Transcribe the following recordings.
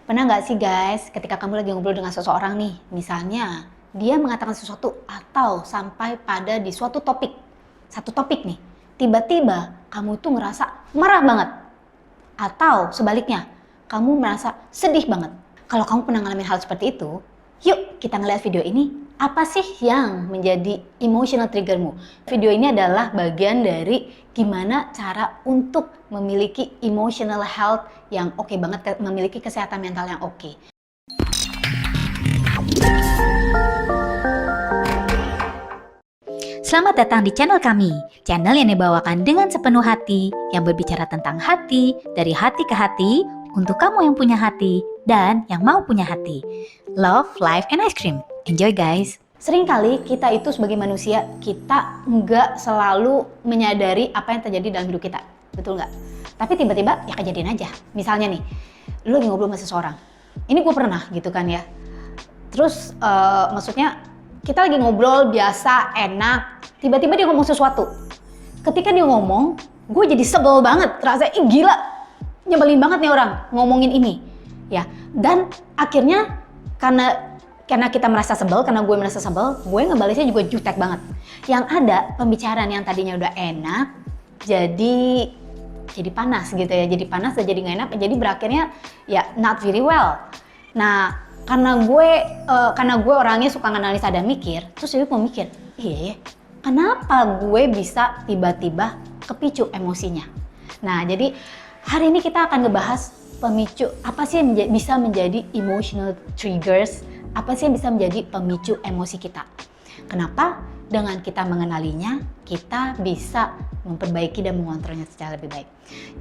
Pernah nggak sih guys, ketika kamu lagi ngobrol dengan seseorang nih, misalnya dia mengatakan sesuatu atau sampai pada di suatu topik, satu topik nih, tiba-tiba kamu tuh ngerasa marah banget. Atau sebaliknya, kamu merasa sedih banget. Kalau kamu pernah ngalamin hal seperti itu, yuk kita ngeliat video ini. Apa sih yang menjadi emotional triggermu? Video ini adalah bagian dari gimana cara untuk memiliki emotional health yang oke banget, memiliki kesehatan mental yang oke. Selamat datang di channel kami, channel yang dibawakan dengan sepenuh hati, yang berbicara tentang hati, dari hati ke hati, untuk kamu yang punya hati, dan yang mau punya hati. Love, life, and ice cream. Enjoy guys! Seringkali kita itu sebagai manusia, kita nggak selalu menyadari apa yang terjadi dalam hidup kita. Betul nggak? Tapi tiba-tiba ya kejadian aja. Misalnya nih, lu lagi ngobrol sama seseorang. Ini gue pernah gitu kan ya. Terus maksudnya kita lagi ngobrol biasa, enak. Tiba-tiba dia ngomong sesuatu. Ketika dia ngomong, gue jadi sebel banget. Rasanya, gila, nyebelin banget nih orang ngomongin ini. Ya, dan akhirnya karena kita merasa sebel, karena gue merasa sebel, gue ngebalesnya juga jutek banget. Yang ada pembicaraan yang tadinya udah enak, jadi panas gitu ya, jadi panas dan jadi nggak enak, jadi berakhirnya ya not very well. Nah, karena gue orangnya suka nganalisa dan mikir, terus gue mikir, iya ya, kenapa gue bisa tiba-tiba kepicu emosinya? Nah, jadi hari ini kita akan ngebahas pemicu, apa sih yang bisa menjadi emotional triggers, apa sih yang bisa menjadi pemicu emosi kita. Kenapa? Dengan kita mengenalinya, kita bisa memperbaiki dan mengontrolnya secara lebih baik.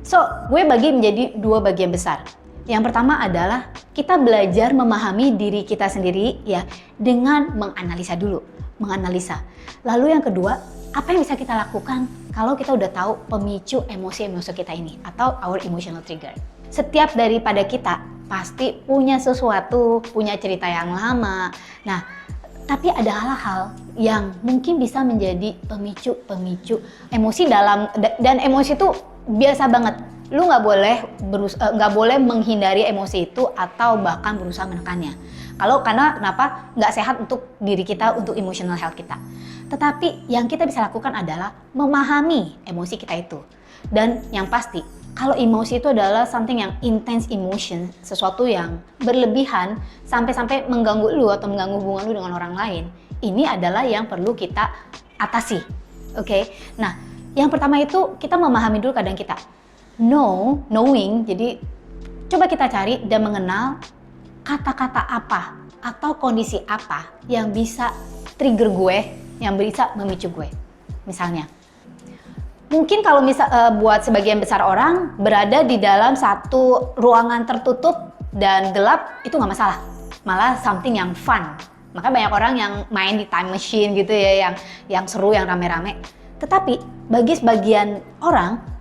So, gue bagi menjadi dua bagian besar. Yang pertama adalah kita belajar memahami diri kita sendiri ya dengan menganalisa dulu, menganalisa. Lalu yang kedua, apa yang bisa kita lakukan kalau kita udah tahu pemicu emosi-emosi kita ini atau our emotional trigger. Setiap daripada kita pasti punya sesuatu, punya cerita yang lama. Nah, tapi ada hal-hal yang mungkin bisa menjadi pemicu emosi dan emosi itu biasa banget. Lu nggak boleh menghindari emosi itu atau bahkan berusaha menekannya. Karena kenapa? Nggak sehat untuk diri kita, untuk emotional health kita. Tetapi yang kita bisa lakukan adalah memahami emosi kita itu. Dan yang pasti, kalau emosi itu adalah something yang intense emotion, sesuatu yang berlebihan sampai mengganggu lu atau mengganggu hubungan lu dengan orang lain, ini adalah yang perlu kita atasi. Oke? Nah, yang pertama itu kita memahami dulu keadaan kita. Knowing, jadi coba kita cari dan mengenal kata-kata apa atau kondisi apa yang bisa trigger gue, yang bisa memicu gue. Misalnya, mungkin kalau buat sebagian besar orang berada di dalam satu ruangan tertutup dan gelap itu nggak masalah, malah something yang fun. Maka banyak orang yang main di time machine gitu ya, yang seru, yang rame-rame. Tetapi bagi sebagian orang,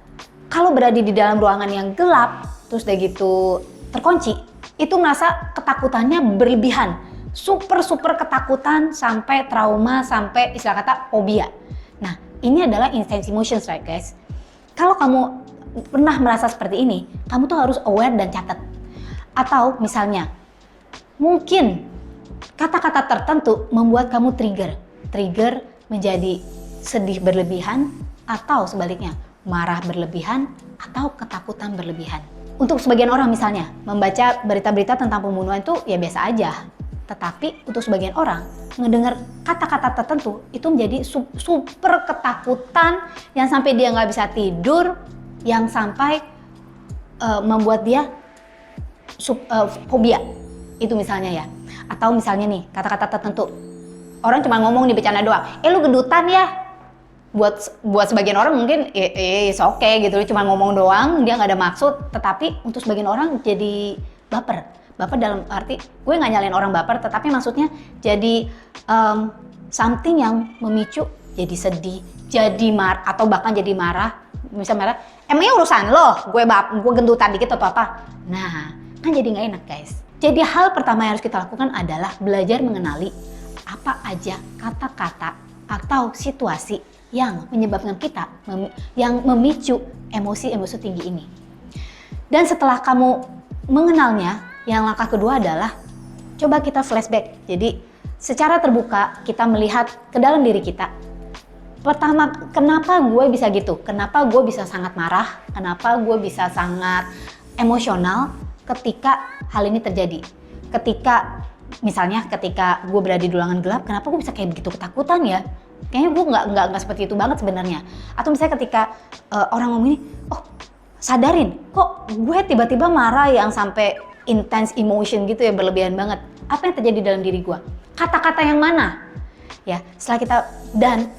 kalau berada di dalam ruangan yang gelap, terus udah gitu terkunci, itu merasa ketakutannya berlebihan, super ketakutan sampai trauma, sampai istilah kata fobia. Nah, ini adalah intense emotions, right guys? Kalau kamu pernah merasa seperti ini, kamu tuh harus aware dan catat. Atau misalnya, mungkin kata-kata tertentu membuat kamu trigger menjadi sedih berlebihan, atau sebaliknya, marah berlebihan, atau ketakutan berlebihan. Untuk sebagian orang misalnya, membaca berita-berita tentang pembunuhan itu ya biasa aja. Tetapi untuk sebagian orang, ngedengar kata-kata tertentu itu menjadi super ketakutan yang sampai dia nggak bisa tidur, yang sampai membuat dia fobia. Itu misalnya ya. Atau misalnya nih, kata-kata tertentu. Orang cuma ngomong di bercanda doang. Lu gendutan ya? Buat sebagian orang mungkin it's okay gitu, cuma ngomong doang, dia nggak ada maksud. Tetapi untuk sebagian orang jadi baper dalam arti gue nggak nyalain orang baper, tetapi maksudnya jadi something yang memicu jadi sedih, jadi atau bahkan jadi marah. Misalnya marah, emangnya urusan lo gue gendutan dikit atau apa? Nah, kan jadi nggak enak guys. Jadi hal pertama yang harus kita lakukan adalah belajar mengenali apa aja kata-kata atau situasi yang menyebabkan kita, yang memicu emosi tinggi ini. Dan setelah kamu mengenalnya, Yang langkah kedua adalah coba kita flashback. Jadi secara terbuka kita melihat ke dalam diri kita. Pertama, kenapa gue bisa gitu? Kenapa gue bisa sangat marah? Kenapa gue bisa sangat emosional ketika hal ini terjadi? Misalnya ketika gue berada di ruangan gelap, kenapa gue bisa kayak begitu ketakutan ya? Kayaknya gue nggak seperti itu banget sebenarnya. Atau misalnya ketika orang ngomong ini, oh sadarin, kok gue tiba-tiba marah yang sampai intense emotion gitu ya, berlebihan banget. Apa yang terjadi dalam diri gue? Kata-kata yang mana? Ya, setelah kita dan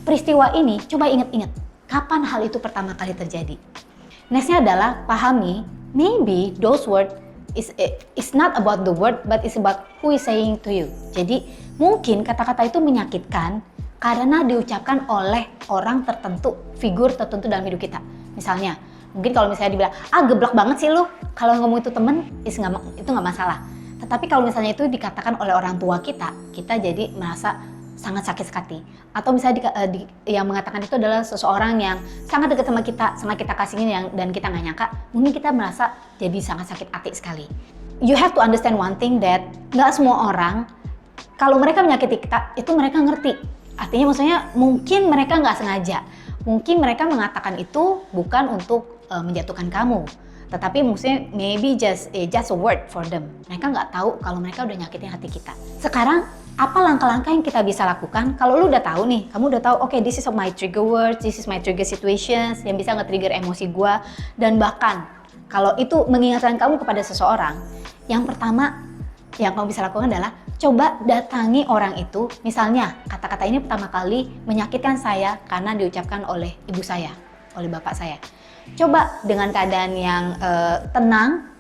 peristiwa ini, coba ingat-ingat kapan hal itu pertama kali terjadi. Nextnya adalah pahami, maybe those words is not about the word, but it's about who is saying to you. Jadi mungkin kata-kata itu menyakitkan karena diucapkan oleh orang tertentu, figur tertentu dalam hidup kita. Misalnya, mungkin kalau misalnya dibilang, geblek banget sih lu, kalau ngomong itu temen, itu nggak masalah. Tetapi kalau misalnya itu dikatakan oleh orang tua kita jadi merasa sangat sakit hati. Atau misalnya yang mengatakan itu adalah seseorang yang sangat dekat sama kita, sangat kita kasihin dan kita nggak nyangka, mungkin kita merasa jadi sangat sakit hati sekali. You have to understand one thing, that nggak semua orang, kalau mereka menyakiti kita, itu mereka ngerti. Artinya maksudnya mungkin mereka nggak sengaja. Mungkin mereka mengatakan itu bukan untuk menjatuhkan kamu. Tetapi maksudnya maybe just a word for them. Mereka nggak tahu kalau mereka udah nyakitin hati kita. Sekarang, apa langkah-langkah yang kita bisa lakukan? Kalau lu udah tahu nih, kamu udah tahu, okay, this is my trigger words, this is my trigger situations, yang bisa nge-trigger emosi gua. Dan bahkan, kalau itu mengingatkan kamu kepada seseorang, yang pertama yang kamu bisa lakukan adalah coba datangi orang itu. Misalnya, kata-kata ini pertama kali menyakitkan saya karena diucapkan oleh ibu saya, oleh bapak saya. Coba dengan keadaan yang tenang,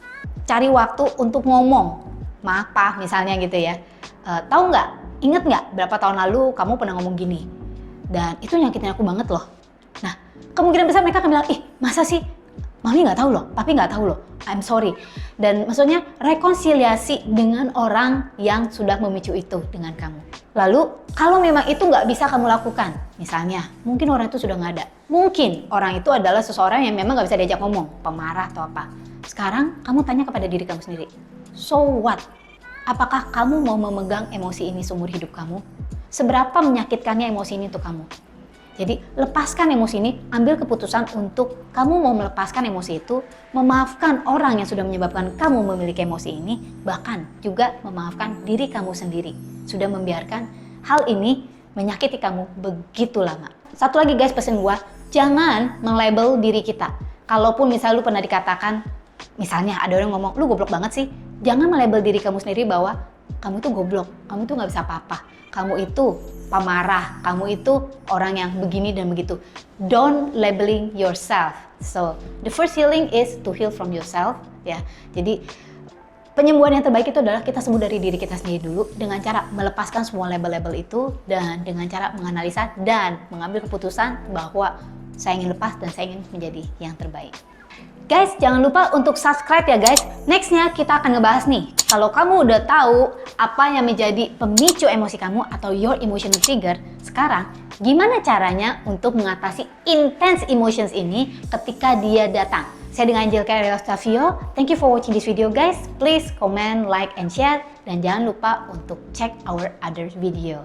cari waktu untuk ngomong. Maaf Pak, misalnya gitu ya. Tahu nggak, inget nggak berapa tahun lalu kamu pernah ngomong gini? Dan itu nyakitin aku banget loh. Nah, kemungkinan besar mereka akan bilang, masa sih? Mami nggak tahu loh, papi nggak tahu loh, I'm sorry. Dan maksudnya rekonsiliasi dengan orang yang sudah memicu itu dengan kamu. Lalu kalau memang itu nggak bisa kamu lakukan, misalnya mungkin orang itu sudah nggak ada. Mungkin orang itu adalah seseorang yang memang nggak bisa diajak ngomong, pemarah atau apa. Sekarang kamu tanya kepada diri kamu sendiri, so what? Apakah kamu mau memegang emosi ini seumur hidup kamu? Seberapa menyakitkannya emosi ini untuk kamu? Jadi lepaskan emosi ini, ambil keputusan untuk kamu mau melepaskan emosi itu, memaafkan orang yang sudah menyebabkan kamu memiliki emosi ini, bahkan juga memaafkan diri kamu sendiri. Sudah membiarkan hal ini menyakiti kamu begitu lama. Satu lagi guys, pesan gua, jangan melabel diri kita. Kalaupun misalnya lu pernah dikatakan, misalnya ada orang ngomong, lu goblok banget sih, jangan melabel diri kamu sendiri bahwa kamu tuh goblok, kamu tuh nggak bisa apa-apa, kamu itu pemarah, kamu itu orang yang begini dan begitu. Don't labeling yourself. So, the first healing is to heal from yourself, ya. Jadi, penyembuhan yang terbaik itu adalah kita sembuh dari diri kita sendiri dulu dengan cara melepaskan semua label-label itu dan dengan cara menganalisa dan mengambil keputusan bahwa saya ingin lepas dan saya ingin menjadi yang terbaik. Guys, jangan lupa untuk subscribe ya guys. Nextnya kita akan ngebahas nih, kalau kamu udah tahu apa yang menjadi pemicu emosi kamu atau your emotional trigger, sekarang gimana caranya untuk mengatasi intense emotions ini ketika dia datang. Saya dengan Angelika Reostavio. Thank you for watching this video guys. Please comment, like, and share. Dan jangan lupa untuk check our other video.